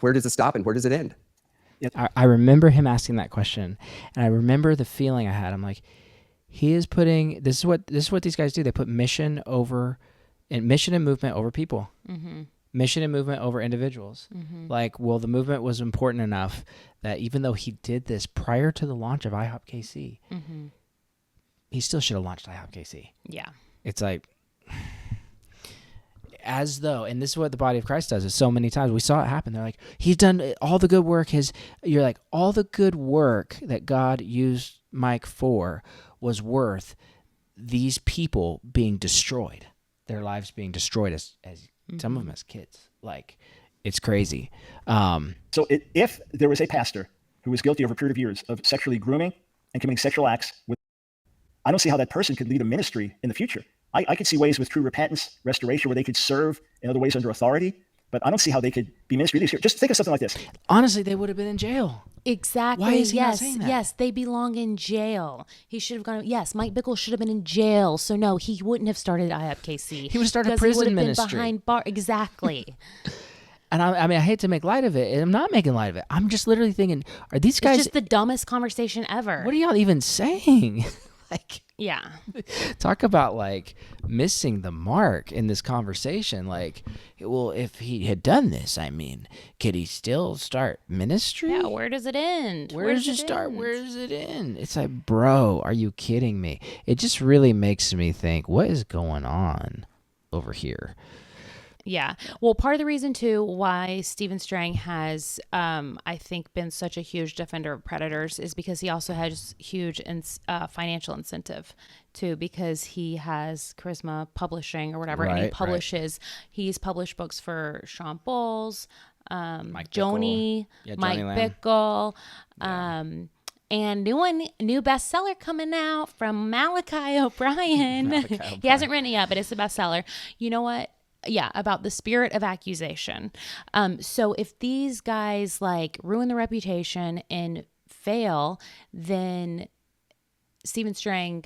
where does it stop and where does it end? I remember him asking that question, and I remember the feeling I had. I'm like, he is putting, this is what these guys do. They put mission and movement over people. Mm-hmm. Mission and movement over individuals. Mm-hmm. Like, well, the movement was important enough that even though he did this prior to the launch of IHOP KC, mm-hmm. he still should have launched IHOP KC. Yeah. It's like, as though, and this is what the body of Christ does is so many times we saw it happen. They're like, he's done all the good work. You're like, all the good work that God used Mike for was worth these people being destroyed, their lives being destroyed as mm-hmm. some of them as kids. Like, it's crazy. So if there was a pastor who was guilty over a period of years of sexually grooming and committing sexual acts with, I don't see how that person could lead a ministry in the future. I could see ways with true repentance, restoration, where they could serve in other ways under authority, but I don't see how they could be ministry leaders here. Just think of something like this. Honestly, they would have been in jail. Exactly. Why is he not yes. saying that? Yes. They belong in jail. He should have gone. Yes. Mike Bickle should have been in jail. So no, he wouldn't have started IHOP KC. He would have started because prison he would have ministry. been behind bar. Exactly. And I mean, I hate to make light of it, and I'm not making light of it. I'm just literally thinking, are these guys? It's just the dumbest conversation ever. What are y'all even saying? Like, yeah. talk about like missing the mark in this conversation. Like, well, if he had done this, I mean, could he still start ministry? Yeah. Where does it end? Where does it start? Where does it end? It's like, bro, are you kidding me? It just really makes me think, what is going on over here? Yeah. Well, part of the reason, too, why Stephen Strang has, I think, been such a huge defender of predators is because he also has huge financial incentive, too, because he has Charisma Publishing or whatever, and he publishes, he's published books for Sean Bowles, Joni, Mike Bickle, and new bestseller coming out from Malachi O'Brien. He hasn't written it yet, but it's a bestseller. You know what? Yeah, about the spirit of accusation. So if these guys like ruin the reputation and fail, then Stephen Strang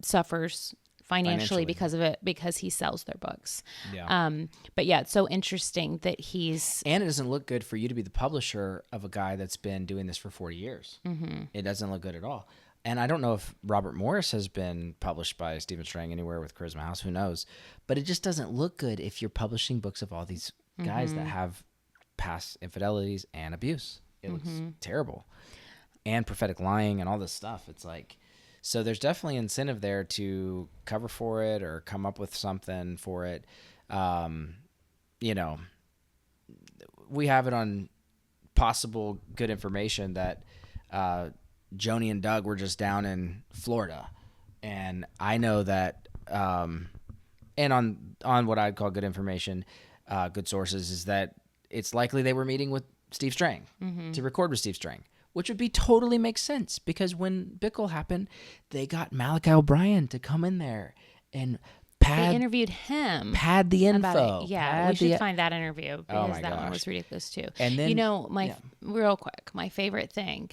suffers financially because of it, because he sells their books. Yeah. But yeah, it's so interesting that he's... And it doesn't look good for you to be the publisher of a guy that's been doing this for 40 years. Mm-hmm. It doesn't look good at all. And I don't know if Robert Morris has been published by Stephen Strang anywhere with Charisma House. Who knows? But it just doesn't look good if you're publishing books of all these guys that have past infidelities and abuse. It looks terrible. And prophetic lying and all this stuff. It's like, so there's definitely incentive there to cover for it or come up with something for it. You know, we have it on possible good information that Joni and Doug were just down in Florida. And I know that, and on what I'd call good information, good sources, is that it's likely they were meeting with Steve Strang to record with Steve Strang, which would be totally makes sense because when Bickle happened, they got Malachi O'Brien to come in there and they interviewed him. Pad the info. Yeah, we should find that interview because that one gosh. was ridiculous too. And then, you know, real quick, my favorite thing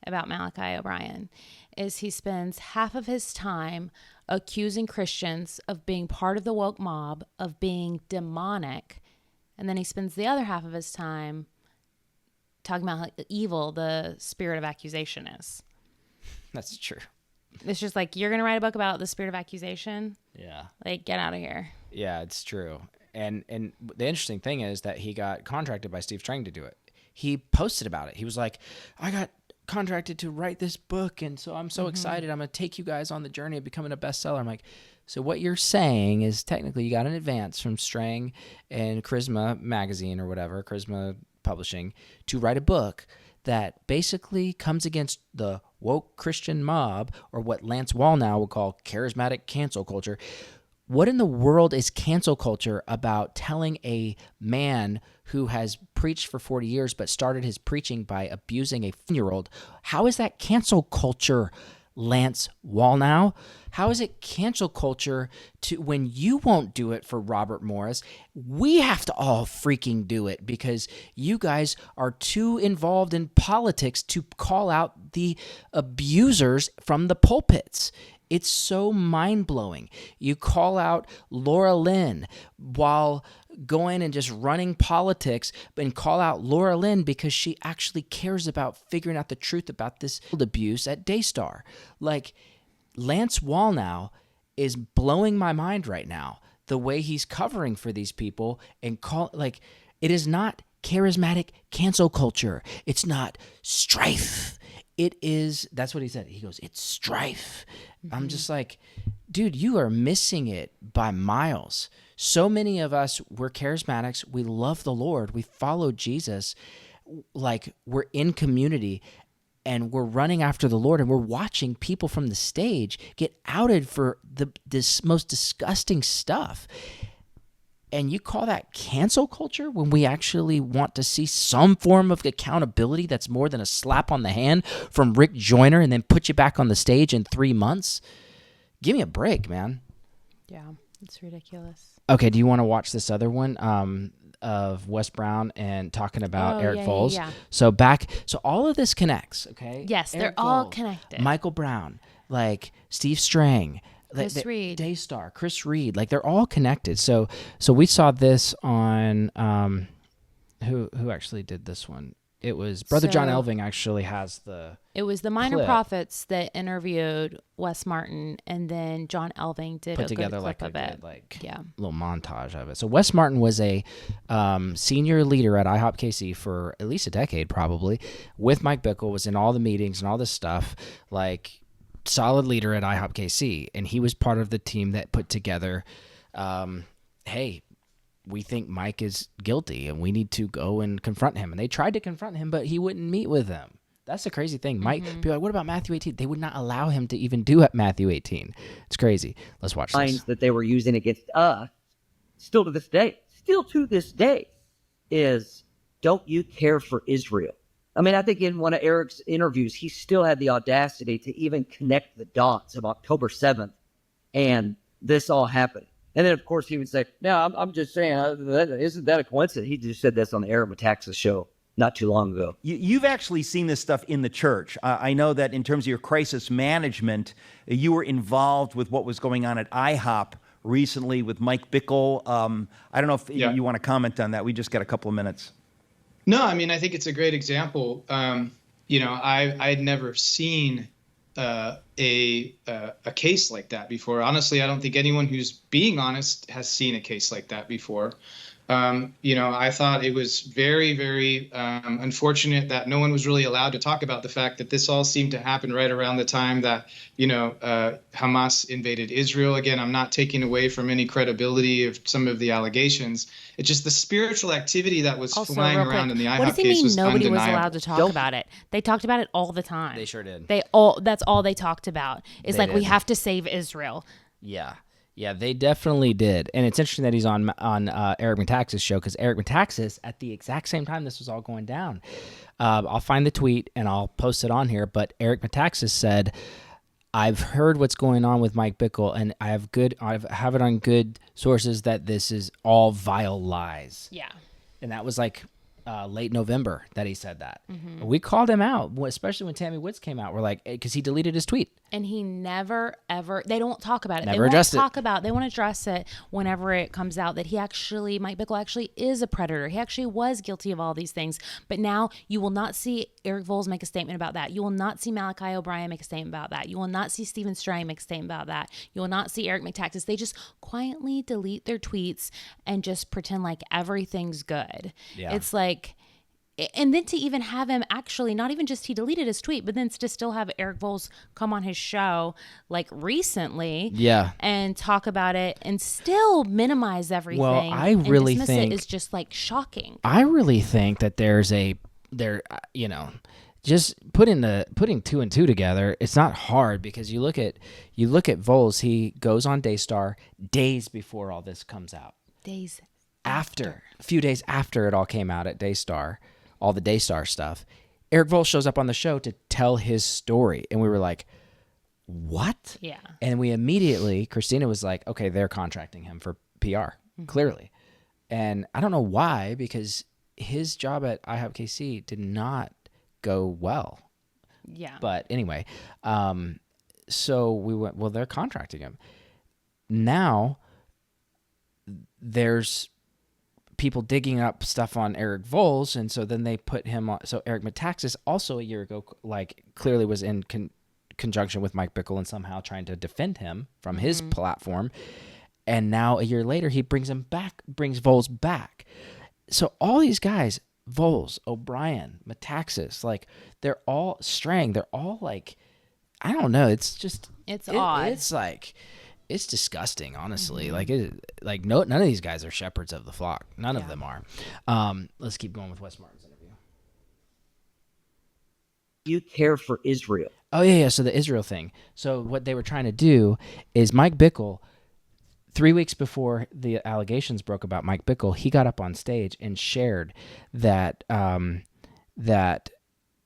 about Malachi O'Brien is he spends half of his time accusing Christians of being part of the woke mob, of being demonic, and then he spends the other half of his time talking about how evil the spirit of accusation is. That's true. It's just like, you're going to write a book about the spirit of accusation? Yeah. Like, get out of here. Yeah, it's true. And the interesting thing is that he got contracted by Steve Strang to do it. He posted about it. He was like, I got contracted to write this book, and so I'm so excited. I'm going to take you guys on the journey of becoming a bestseller. I'm like, so what you're saying is technically you got an advance from Strang and Charisma Magazine or whatever, Charisma Publishing, to write a book that basically comes against the woke Christian mob, or what Lance Wallnau would call charismatic cancel culture. What in the world is cancel culture about telling a man who has preached for 40 years but started his preaching by abusing a 5-year-old? How is that cancel culture, Lance Wallnau? How is it cancel culture to when you won't do it for Robert Morris? We have to all freaking do it because you guys are too involved in politics to call out the abusers from the pulpits. It's so mind-blowing. You call out Laura Lynn while going and just running politics, and call out Laura Lynn because she actually cares about figuring out the truth about this abuse at Daystar. Like, Lance Wallnau is blowing my mind right now, the way he's covering for these people and it is not charismatic cancel culture. It's not strife. It is, that's what he said. He goes, it's strife. I'm just like, dude, you are missing it by miles. So many of us, we're charismatics. We love the Lord. We follow Jesus. Like, we're in community and we're running after the Lord, and we're watching people from the stage get outed for this most disgusting stuff. And you call that cancel culture when we actually want to see some form of accountability that's more than a slap on the hand from Rick Joyner and then put you back on the stage in 3 months? Give me a break, man. Yeah. It's ridiculous. Okay, do you want to watch this other one of Wes Brown and talking about Eric Volz? Yeah. So all of this connects, okay? Yes, Eric they're all Volz, connected. Michael Brown, like Steve Strang, Chris Reed. Daystar, Chris Reed, like they're all connected. So we saw this on who actually did this one? It was Brother John Elving actually has the. It was the Minor clip. Prophets that interviewed Wes Martin, and then John Elving did Put a together good clip like of a it. good, like Yeah. little montage of it. So Wes Martin was a senior leader at IHOP KC for at least a decade, probably, with Mike Bickle, was in all the meetings and all this stuff, like solid leader at IHOP KC, and he was part of the team that put together, hey, we think Mike is guilty and we need to go and confront him. And they tried to confront him, but he wouldn't meet with them. That's the crazy thing. Mike, people are like, what about Matthew 18? They would not allow him to even do at Matthew 18. It's crazy. Let's watch this. That they were using against us, still to this day, is don't you care for Israel? I mean, I think in one of Eric's interviews, he still had the audacity to even connect the dots of October 7th and this all happened. And then, of course, he would say, no, I'm just saying, isn't that a coincidence? He just said this on the Eric Metaxas show not too long ago. You've actually seen this stuff in the church. I know that in terms of your crisis management, you were involved with what was going on at IHOP recently with Mike Bickle. I don't know if you want to comment on that. We just got a couple of minutes. No, I mean, I think it's a great example. I'd never seen a case like that before. Honestly, I don't think anyone who's being honest has seen a case like that before. I thought it was very, very unfortunate that no one was really allowed to talk about the fact that this all seemed to happen right around the time that, Hamas invaded Israel. Again, I'm not taking away from any credibility of some of the allegations. It's just the spiritual activity that was Also, flying real quick, around in the IHOP what does he case mean was nobody was undeniable. allowed to talk about it? They talked about it all the time. They sure did. That's all they talked about. Is They like, we did. have to save Israel. Yeah. Yeah, they definitely did. And it's interesting that he's on Eric Metaxas' show, because Eric Metaxas, at the exact same time this was all going down, I'll find the tweet and I'll post it on here, but Eric Metaxas said, I've heard what's going on with Mike Bickle, and I have it on good sources that this is all vile lies. Yeah. And that was like late November that he said that. Mm-hmm. We called him out, especially when Tammy Woods came out. We're like, because he deleted his tweet. And he never, ever, they don't talk about it. Never they won't addressed it. talk about, they won't address it whenever it comes out that Mike Bickle actually is a predator. He actually was guilty of all these things. But now you will not see Eric Volz make a statement about that. You will not see Malachi O'Brien make a statement about that. You will not see Stephen Strang make a statement about that. You will not see Eric Metaxas. They just quietly delete their tweets and just pretend like everything's good. Yeah. It's like, and then to even have him actually, not even just he deleted his tweet, but then to still have Eric Volz come on his show like recently, and talk about it and still minimize everything. Well, I and really dismiss think it is just like shocking. I really think that just putting two and two together, it's not hard, because you look at Volz, he goes on Daystar days before all this comes out. Days after, a few days after it all came out at Daystar, all the Daystar stuff, Eric Volz shows up on the show to tell his story. And we were like, what? Yeah. And we immediately, Christina was like, okay, they're contracting him for PR, clearly. And I don't know why, because his job at IHOP KC did not go well. Yeah. But anyway, so we went, well, they're contracting him. Now there's people digging up stuff on Eric Volz, and so then they put him on. So Eric Metaxas also a year ago, like, clearly was in conjunction with Mike Bickle and somehow trying to defend him from his platform. And now a year later, he brings Volz back. So all these guys, Volz, O'Brien, Metaxas, like, they're all Strang. They're all like, I don't know. It's just, odd. It's like, it's disgusting, honestly. None of these guys are shepherds of the flock. None of them are. Let's keep going with Wes Martin's interview. You care for Israel. Oh, yeah. So the Israel thing. So what they were trying to do is Mike Bickle, 3 weeks before the allegations broke about Mike Bickle, he got up on stage and shared that that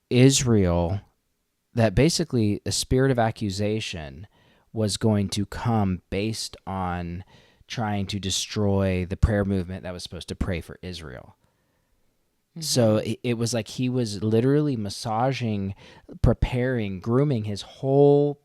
Israel, that basically a spirit of accusation was going to come based on trying to destroy the prayer movement that was supposed to pray for Israel. So it was like he was literally massaging, preparing, grooming his whole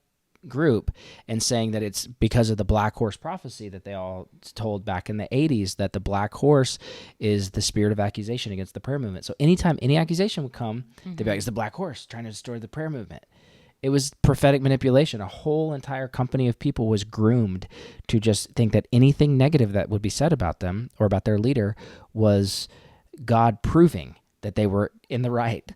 group and saying that it's because of the black horse prophecy that they all told back in the 80s, that the black horse is the spirit of accusation against the prayer movement. So anytime any accusation would come, they'd be like, it's the black horse trying to destroy the prayer movement. It was prophetic manipulation. A whole entire company of people was groomed to just think that anything negative that would be said about them or about their leader was God proving that they were in the right.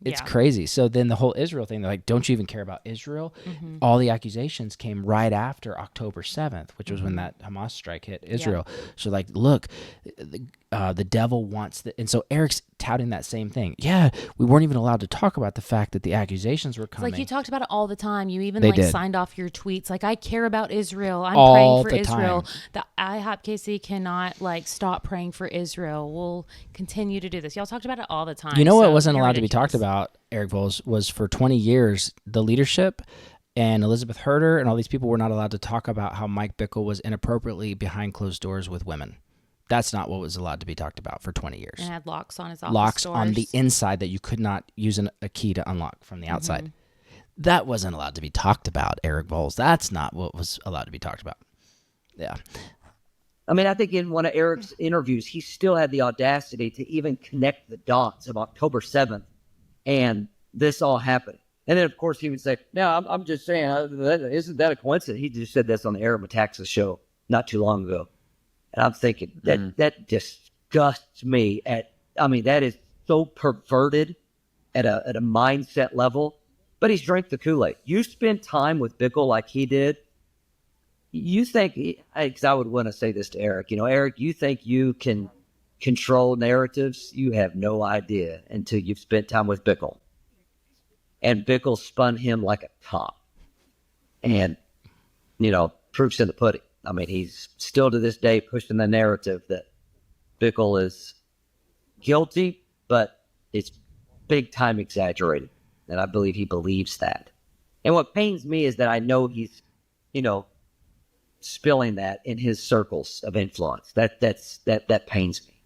It's crazy. So then the whole Israel thing, they're like, don't you even care about Israel? All the accusations came right after October 7th, which was when that Hamas strike hit Israel. So like, look, the devil wants and so Eric's touting that same thing. Yeah, we weren't even allowed to talk about the fact that the accusations were coming. Like you talked about it all the time. You even They did. signed off your tweets. Like, I care about Israel. I'm All praying for the Israel. time. The IHOP KC cannot stop praying for Israel. We'll continue to do this. Y'all talked about it all the time. You know what so wasn't you're allowed to be ridiculous. talked about, Eric Volz, was for 20 years, the leadership and Elizabeth Herder and all these people were not allowed to talk about how Mike Bickle was inappropriately behind closed doors with women. That's not what was allowed to be talked about for 20 years. And had locks on his office Locks doors. on the inside that you could not use a key to unlock from the outside. That wasn't allowed to be talked about, Eric Volz. That's not what was allowed to be talked about. Yeah. I mean, I think in one of Eric's interviews, he still had the audacity to even connect the dots of October 7th and this all happened. And then, of course, he would say, no, I'm just saying, isn't that a coincidence? He just said this on the Eric Metaxas show not too long ago. And I'm thinking, that disgusts me. That is so perverted at a mindset level. But he's drank the Kool-Aid. You spend time with Bickle like he did, you think, because I would want to say this to Eric, Eric, you think you can control narratives? You have no idea until you've spent time with Bickle. And Bickle spun him like a top. And, proof's in the pudding. I mean, he's still to this day pushing the narrative that Bickle is guilty, but it's big time exaggerated. And I believe he believes that. And what pains me is that I know he's, spilling that in his circles of influence. That pains me.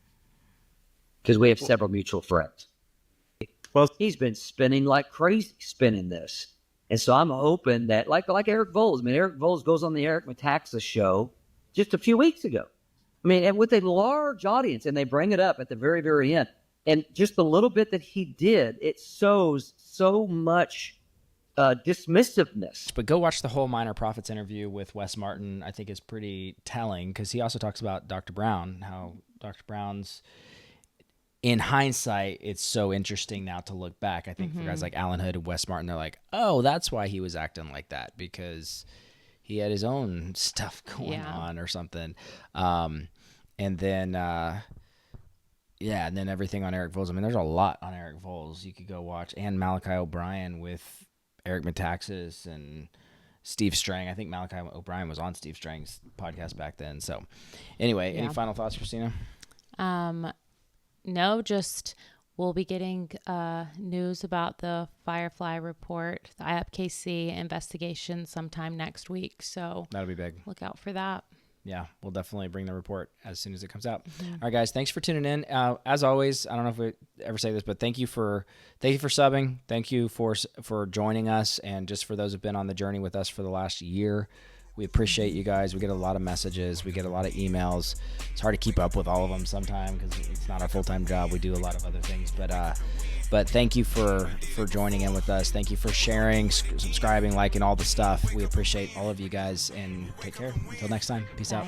Because we have several mutual friends. Well, he's been spinning like crazy, spinning this. And so I'm hoping that, like Eric Volz, Eric Volz goes on the Eric Metaxas show just a few weeks ago. And with a large audience, and they bring it up at the very, very end. And just the little bit that he did, it shows so much dismissiveness. But go watch the whole Minor Prophets interview with Wes Martin. I think is pretty telling because he also talks about Dr. Brown, how Dr. Brown's, in hindsight, it's so interesting now to look back. I think for guys like Alan Hood and Wes Martin, they're like, oh, that's why he was acting like that, because he had his own stuff going on or something. And then everything on Eric Volz. There's a lot on Eric Volz you could go watch. And Malachi O'Brien with Eric Metaxas and Steve Strang. I think Malachi O'Brien was on Steve Strang's podcast back then. So anyway, any final thoughts, Christina? No, just we'll be getting news about the Firefly report, the IHOP KC investigation sometime next week. So that'll be big. Look out for that. Yeah, we'll definitely bring the report as soon as it comes out. All right, guys, thanks for tuning in. As always, I don't know if we ever say this, but thank you for subbing. Thank you for joining us, and just for those who've been on the journey with us for the last year. We appreciate you guys. We get a lot of messages. We get a lot of emails. It's hard to keep up with all of them sometimes because it's not our full-time job. We do a lot of other things. But thank you for joining in with us. Thank you for sharing, subscribing, liking, all the stuff. We appreciate all of you guys, and take care. Until next time. Peace out.